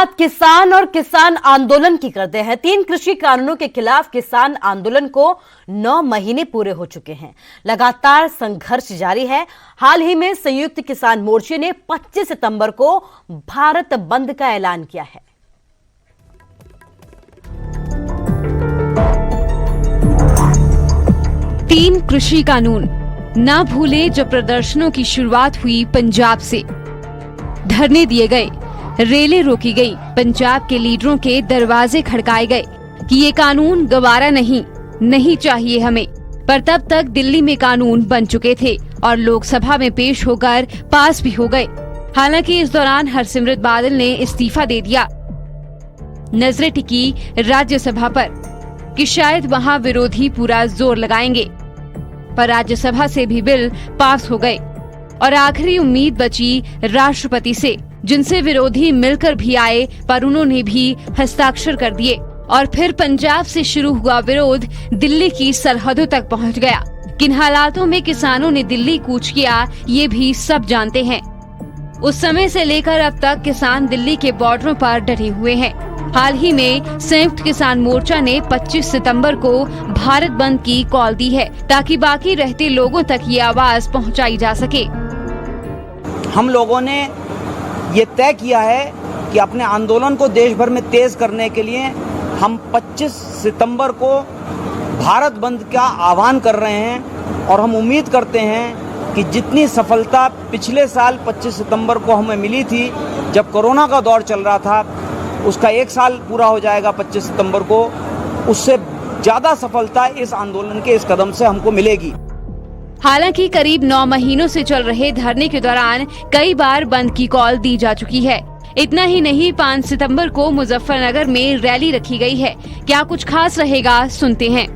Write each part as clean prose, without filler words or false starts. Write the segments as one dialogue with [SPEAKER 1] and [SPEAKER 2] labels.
[SPEAKER 1] बात किसान और किसान आंदोलन की करते हैं। 3 कृषि कानूनों के खिलाफ किसान आंदोलन को 9 महीने पूरे हो चुके हैं। लगातार संघर्ष जारी है। हाल ही में संयुक्त किसान मोर्चे ने 25 सितंबर को भारत बंद का ऐलान किया है।
[SPEAKER 2] तीन कृषि कानून ना भूले जब प्रदर्शनों की शुरुआत हुई पंजाब से, धरने दिए गए, रेलें रोकी गई, पंजाब के लीडरों के दरवाजे खड़काए गए कि ये कानून गवारा नहीं चाहिए हमें। पर तब तक दिल्ली में कानून बन चुके थे और लोकसभा में पेश होकर पास भी हो गए। हालांकि इस दौरान हरसिमरत बादल ने इस्तीफा दे दिया। नजरें टिकी राज्यसभा पर कि शायद वहां विरोधी पूरा जोर लगाएंगे, पर राज्यसभा से भी बिल पास हो गए और आखिरी उम्मीद बची राष्ट्रपति से, जिनसे विरोधी मिलकर भी आए पर उन्होंने भी हस्ताक्षर कर दिए। और फिर पंजाब से शुरू हुआ विरोध दिल्ली की सरहदों तक पहुंच गया। किन हालातों में किसानों ने दिल्ली कूच किया ये भी सब जानते हैं। उस समय से लेकर अब तक किसान दिल्ली के बॉर्डरों पर डटे हुए हैं। हाल ही में संयुक्त किसान मोर्चा ने 25 सितंबर को भारत बंद की कॉल दी है ताकि बाकी रहते लोगों तक ये आवाज पहुंचाई जा सके।
[SPEAKER 3] हम लोगों ने ये तय किया है कि अपने आंदोलन को देश भर में तेज करने के लिए हम 25 सितंबर को भारत बंद का आह्वान कर रहे हैं और हम उम्मीद करते हैं कि जितनी सफलता पिछले साल 25 सितंबर को हमें मिली थी जब कोरोना का दौर चल रहा था, उसका 1 साल पूरा हो जाएगा 25 सितंबर को, उससे ज्यादा सफलता इस आंदोलन के इस कदम से हमको मिलेगी।
[SPEAKER 2] हालांकि करीब 9 महीनों से चल रहे धरने के दौरान कई बार बंद की कॉल दी जा चुकी है। इतना ही नहीं, 5 सितंबर को मुजफ्फरनगर में रैली रखी गई है। क्या कुछ खास रहेगा, सुनते हैं।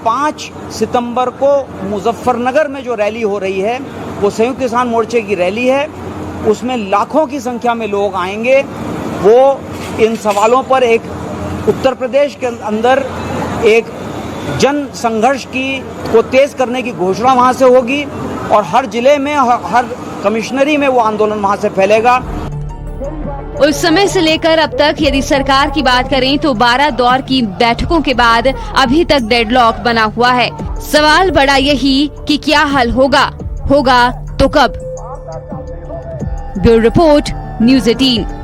[SPEAKER 3] 5 सितंबर को मुजफ्फरनगर में जो रैली हो रही है वो संयुक्त किसान मोर्चे की रैली है। उसमें लाखों की संख्या में लोग आएंगे। वो इन सवालों पर एक उत्तर प्रदेश के अंदर एक जन संघर्ष को तेज करने की घोषणा वहां से होगी और हर जिले में, हर कमिश्नरी में वो आंदोलन वहां से फैलेगा।
[SPEAKER 2] उस समय से लेकर अब तक यदि सरकार की बात करें तो 12 दौर की बैठकों के बाद अभी तक डेडलॉक बना हुआ है। सवाल बड़ा यही कि क्या हल होगा तो कब। Bureau report, news 18।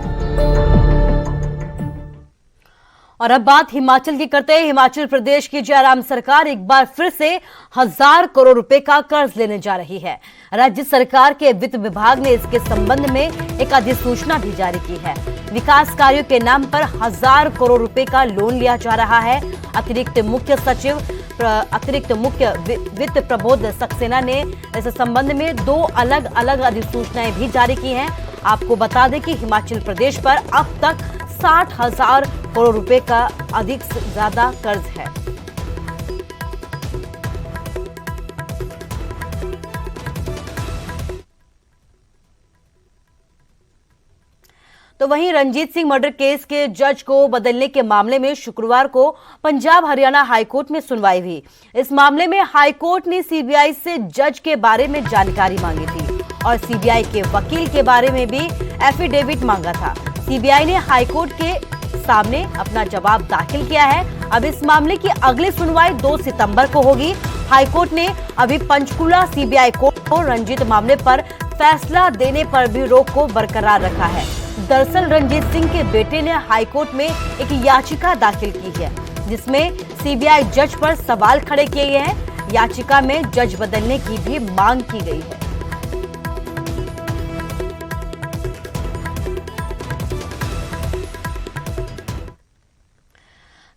[SPEAKER 1] और अब बात हिमाचल की करते हैं। हिमाचल प्रदेश की जयराम सरकार एक बार फिर से 1000 करोड़ रुपए का कर्ज लेने जा रही है। राज्य सरकार के वित्त विभाग ने इसके संबंध में एक अधिसूचना भी जारी की है। विकास कार्यों के नाम पर 1000 करोड़ रुपए का लोन लिया जा रहा है। अतिरिक्त मुख्य वित्त प्रबोध सक्सेना ने इस संबंध में 2 अलग अलग अधिसूचनाएं भी जारी की हैं। आपको बता दें कि हिमाचल प्रदेश पर अब तक 60,000 करोड़ रुपए का अधिक से ज्यादा कर्ज है। तो वहीं रंजीत सिंह मर्डर केस के जज को बदलने के मामले में शुक्रवार को पंजाब हरियाणा हाईकोर्ट में सुनवाई हुई। इस मामले में हाईकोर्ट ने सीबीआई से जज के बारे में जानकारी मांगी थी और सीबीआई के वकील के बारे में भी एफिडेविट मांगा था। सीबीआई ने हाईकोर्ट के सामने अपना जवाब दाखिल किया है। अब इस मामले की अगली सुनवाई 2 सितंबर को होगी। हाईकोर्ट ने अभी पंचकुला सीबीआई कोर्ट को रंजीत मामले पर फैसला देने पर भी रोक को बरकरार रखा है। दरअसल रंजीत सिंह के बेटे ने हाईकोर्ट में एक याचिका दाखिल की है जिसमें सीबीआई जज पर सवाल खड़े किए गए हैं। याचिका में जज बदलने की भी मांग की गई है।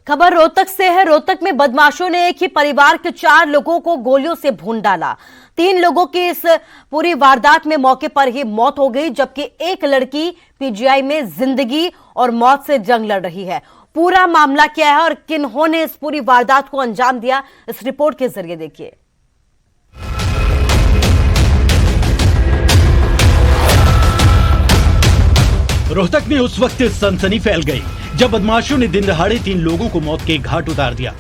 [SPEAKER 1] खबर रोहतक से है। रोहतक में बदमाशों ने एक ही परिवार के 4 लोगों को गोलियों से भून डाला। 3 लोगों की इस पूरी वारदात में मौके पर ही मौत हो गई, जबकि एक लड़की पीजीआई में जिंदगी और मौत से जंग लड़ रही है। पूरा मामला क्या है और किन्होंने इस पूरी वारदात को अंजाम दिया, इस रिपोर्ट के जरिए देखिए।
[SPEAKER 4] रोहतक में उस वक्त सनसनी फैल गई जब बदमाशों ने दिन दहाड़े 3 लोगों को मौत के घाट उतार दिया।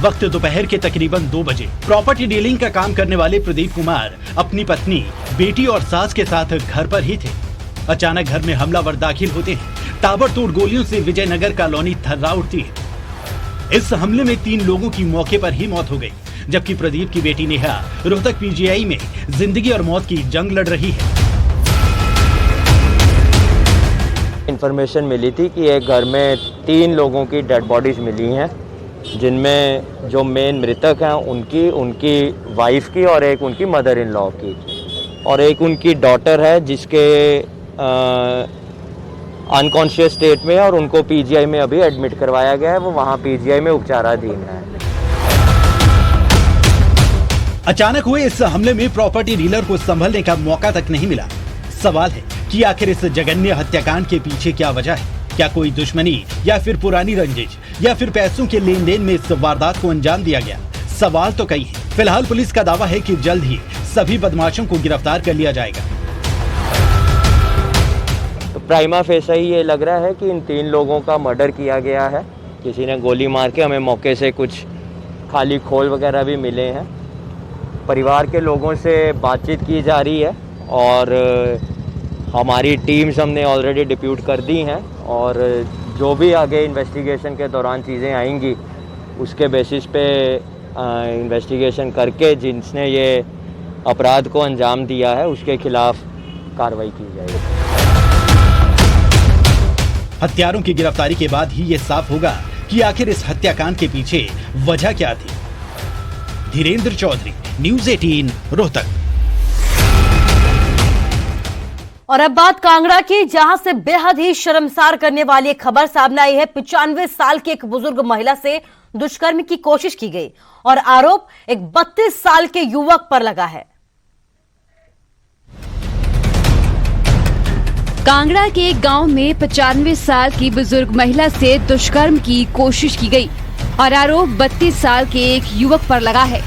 [SPEAKER 4] वक्त दोपहर के तकरीबन 2 बजे प्रॉपर्टी डीलिंग का काम करने वाले प्रदीप कुमार अपनी पत्नी, बेटी और सास के साथ घर पर ही थे। अचानक घर में हमलावर दाखिल होते हैं। ताबड़तोड़ गोलियों से विजयनगर कॉलोनी थर्रा उठती है। इस हमले में 3 लोगों की मौके पर ही मौत हो गई, जबकि प्रदीप की बेटी नेहा रोहतक पीजीआई में जिंदगी और मौत की जंग लड़ रही है।
[SPEAKER 5] इन्फॉर्मेशन मिली थी कि एक घर में 3 लोगों की डेड बॉडीज मिली हैं, जिनमें जो मेन मृतक हैं उनकी वाइफ की और एक उनकी मदर इन लॉ की और एक उनकी डॉटर है जिसके अनकॉन्शियस स्टेट में है और उनको पीजीआई में अभी एडमिट करवाया गया है। वो वहाँ पीजीआई में उपचाराधीन है।
[SPEAKER 4] अचानक हुए इस हमले में प्रॉपर्टी डीलर को संभलने का मौका तक नहीं मिला। सवाल है कि आखिर इस जघन्य हत्याकांड के पीछे क्या वजह है? क्या कोई दुश्मनी या फिर पुरानी रंजिश या फिर पैसों के लेन देन में इस वारदात को अंजाम दिया गया? सवाल तो कई हैं। फिलहाल पुलिस का दावा है कि जल्द ही सभी बदमाशों को गिरफ्तार कर लिया जाएगा।
[SPEAKER 5] तो प्राइमा फेसा ही ये लग रहा है कि इन 3 लोगों का मर्डर किया गया है। किसी ने गोली मार के, हमें मौके से कुछ खाली खोल वगैरह भी मिले हैं। परिवार के लोगों से बातचीत की जा रही है और हमारी टीम्स हमने ऑलरेडी डिप्यूट कर दी हैं और जो भी आगे इन्वेस्टिगेशन के दौरान चीज़ें आएंगी उसके बेसिस पे इन्वेस्टिगेशन करके जिसने ये अपराध को अंजाम दिया है उसके खिलाफ कार्रवाई की जाएगी।
[SPEAKER 4] हत्यारों की गिरफ्तारी के बाद ही ये साफ होगा कि आखिर इस हत्याकांड के पीछे वजह क्या थी। धीरेन्द्र चौधरी, न्यूज़ 18 रोहतक।
[SPEAKER 1] और अब बात कांगड़ा की, जहां से बेहद ही शर्मसार करने वाली एक खबर सामने आई है। 95 साल की एक बुजुर्ग महिला से दुष्कर्म की कोशिश की गई और आरोप एक 32 साल के युवक पर लगा है।
[SPEAKER 2] कांगड़ा के एक गांव में 95 साल की बुजुर्ग महिला से दुष्कर्म की कोशिश की गई और आरोप 32 साल के एक युवक पर लगा है।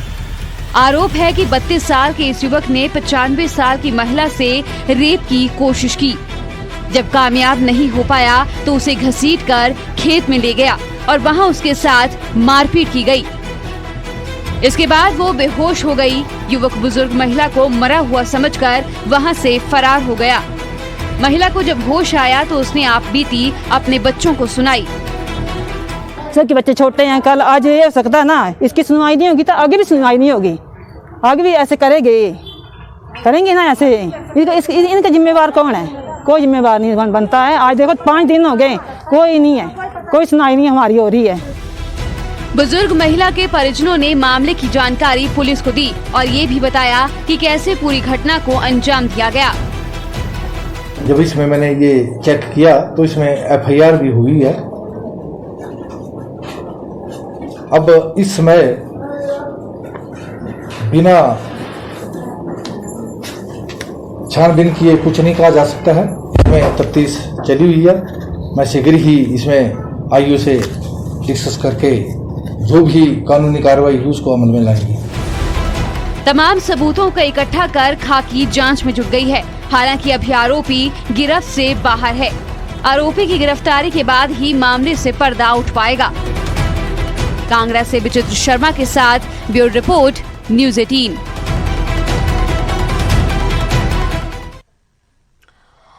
[SPEAKER 2] आरोप है कि 32 साल के इस युवक ने 95 साल की महिला से रेप की कोशिश की। जब कामयाब नहीं हो पाया तो उसे घसीटकर खेत में ले गया और वहां उसके साथ मारपीट की गई। इसके बाद वो बेहोश हो गई। युवक बुजुर्ग महिला को मरा हुआ समझकर वहां से फरार हो गया। महिला को जब होश आया तो उसने आपबीती अपने बच्चों को सुनाई।
[SPEAKER 6] सर के बच्चे छोटे हैं, कल आज ये हो सकता है ना, इसकी सुनवाई नहीं होगी तो आगे भी सुनवाई नहीं होगी। आगे भी ऐसे करेंगे ना ऐसे। इनका जिम्मेवार कौन है? कोई जिम्मेवार नहीं बनता है। आज देखो 5 दिन हो गए, कोई नहीं है, कोई सुनवाई नहीं हमारी हो रही है।
[SPEAKER 2] बुजुर्ग महिला के परिजनों ने मामले की जानकारी पुलिस को दी और ये भी बताया कि कैसे पूरी घटना को अंजाम दिया गया।
[SPEAKER 7] जब इसमें मैंने ये चेक किया तो इसमें एफआईआर भी हुई है। अब इस समय बिना छानबीन किए कुछ नहीं कहा जा सकता है। इसमें तफ्तीश चली हुई है। मैं शीघ्र ही इसमें आईओ से डिस्कस करके जो भी कानूनी कार्रवाई हुई उसको अमल में लाएंगे।
[SPEAKER 2] तमाम सबूतों को इकट्ठा कर खाकी जांच में जुट गई है। हालांकि अभी आरोपी गिरफ्त से बाहर है। आरोपी की गिरफ्तारी के बाद ही मामले से पर्दा उठ पाएगा। कांगड़ा से विचित्र शर्मा के साथ ब्यूरो रिपोर्ट, न्यूज़ 18।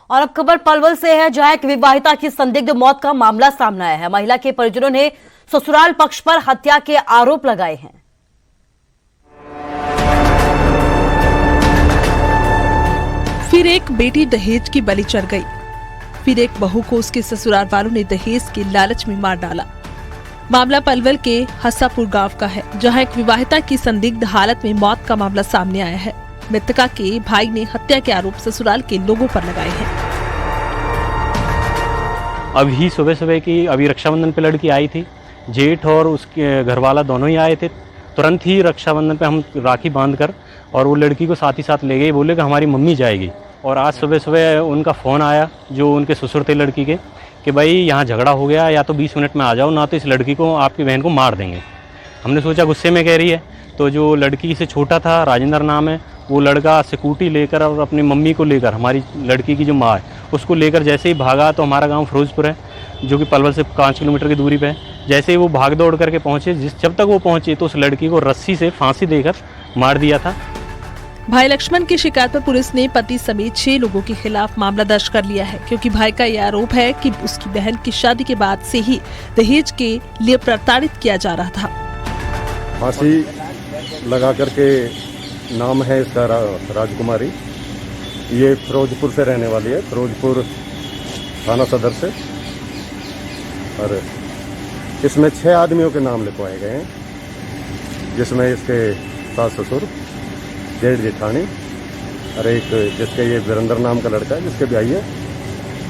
[SPEAKER 1] और अब खबर पलवल से है, जहां एक विवाहिता की संदिग्ध मौत का मामला सामने आया है। महिला के परिजनों ने ससुराल पक्ष पर हत्या के आरोप लगाए हैं।
[SPEAKER 8] फिर एक बेटी दहेज की बलि चढ़ गई। फिर एक बहू को उसके ससुराल वालों ने दहेज के लालच में मार डाला। मामला पलवल के हस्सापुर गांव का है, जहां एक विवाहिता की संदिग्ध हालत में मौत का मामला सामने आया है। मृतका के भाई ने हत्या के आरोप ससुराल के लोगों पर लगाए हैं।
[SPEAKER 9] अभी सुबह की रक्षाबंधन पे लड़की आई थी। जेठ और उसके घरवाला दोनों ही आए थे। तुरंत ही रक्षाबंधन पे हम राखी बांधकर और वो लड़की को साथ ही साथ ले गए। बोले कि हमारी मम्मी जाएगी। और आज सुबह उनका फ़ोन आया जो उनके ससुर थे लड़की के, कि भाई यहाँ झगड़ा हो गया, या तो 20 मिनट में आ जाओ, ना तो इस लड़की को आपकी बहन को मार देंगे। हमने सोचा गुस्से में कह रही है, तो जो लड़की से छोटा था, राजेंद्र नाम है, वो लड़का स्कूटी लेकर और अपनी मम्मी को लेकर, हमारी लड़की की जो माँ है उसको लेकर जैसे ही भागा, तो हमारा गांव फिरोजपुर है जो कि पलवल से 5 किलोमीटर की दूरी पे है। जैसे ही वो भाग दौड़ करके पहुँचे, जब तक वो पहुँचे तो उस लड़की को रस्सी से फांसी देकर मार दिया था।
[SPEAKER 8] भाई लक्ष्मण की शिकायत पर पुलिस ने पति समेत 6 लोगों के खिलाफ मामला दर्ज कर लिया है, क्योंकि भाई का यह आरोप है कि उसकी बहन की शादी के बाद से ही दहेज के लिए प्रताड़ित किया जा रहा था।
[SPEAKER 10] फांसी लगा करके नाम है इसका राजकुमारी। ये फिरोजपुर से रहने वाली है, फिरोजपुर थाना सदर से। और इसमें 6 आदमियों के नाम लिखवाए गए हैं, जिसमें इसके सास ससुर, जेठ जेठानी और एक जिसके ये वीरेंद्र नाम का लड़का है जिसके ब्याही है,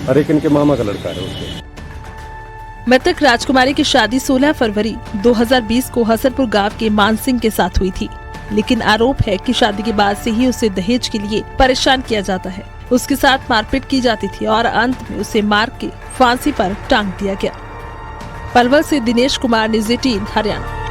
[SPEAKER 10] और एक इनके मामा का लड़का है उसके।
[SPEAKER 8] मृतक राजकुमारी की शादी 16 फरवरी 2020 को हसनपुर गांव के मान सिंह के साथ हुई थी, लेकिन आरोप है कि शादी के बाद से ही उसे दहेज के लिए परेशान किया जाता है। उसके साथ मारपीट की जाती थी और अंत में उसे मार के फांसी पर टांग दिया गया। पलवल से दिनेश कुमार, न्यूज़ 18 हरियाणा।